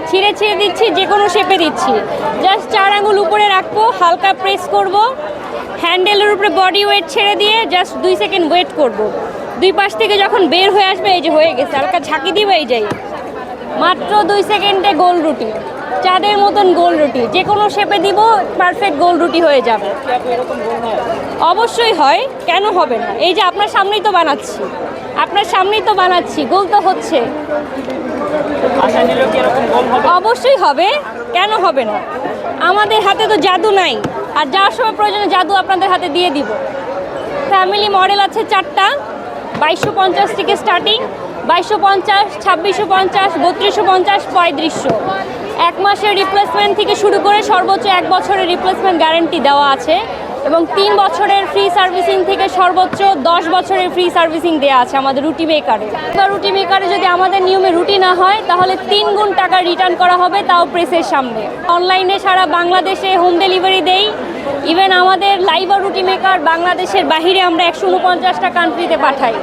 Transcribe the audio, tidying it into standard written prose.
ছিঁড়ে ছিঁড়ে দিচ্ছি, যে কোনো শেপে দিচ্ছি। জাস্ট 4 আঙুল উপরে রাখবো, হালকা প্রেস করব, হ্যান্ডেলের উপরে বডি ওয়েট ছেড়ে দিয়ে জাস্ট 2 সেকেন্ড ওয়েট করব। দুই পাশ থেকে যখন বের হয়ে আসবে, এই যে হয়ে গেছে, হালকা ঝাঁকি দিব, এই যাই মাত্র 2 সেকেন্ডে গোল রুটি, চাঁদের মতন গোল রুটি। যে কোনো শেপে দিব, পারফেক্ট গোল রুটি হয়ে যাবে। অবশ্যই হয়, কেন হবে না? এই যে আপনার সামনেই তো বানাচ্ছি, আপনার সামনেই তো বানাচ্ছি, গোল তো হচ্ছে। অবশ্যই হবে, কেন হবে না? আমাদের হাতে তো জাদু নাই, আর যাওয়ার সময় প্রয়োজনে জাদু আপনাদের হাতে দিয়ে দিব। ফ্যামিলি মডেল আছে 4টা, 2250 থেকে স্টার্টিং, 2250, 2650, 3250, 3500। 1 মাসের রিপ্লেসমেন্ট থেকে শুরু করে সর্বোচ্চ 1 বছরের রিপ্লেসমেন্ট গ্যারান্টি দেওয়া আছে, এবং 3 বছরের ফ্রি সার্ভিসিং থেকে সর্বোচ্চ 10 বছরের ফ্রি সার্ভিসিং দেওয়া আছে আমাদের রুটি মেকারে। এবার রুটি মেকারে যদি আমাদের নিয়মে রুটি না হয়, তাহলে 3 গুণ টাকা রিটার্ন করা হবে, তাও প্রেসের সামনে। অনলাইনে সারা বাংলাদেশে হোম ডেলিভারি দেই। ইভেন আমাদের লাইভা রুটি মেকার বাংলাদেশের বাহিরে আমরা 149টা কান্ট্রিতে পাঠাই।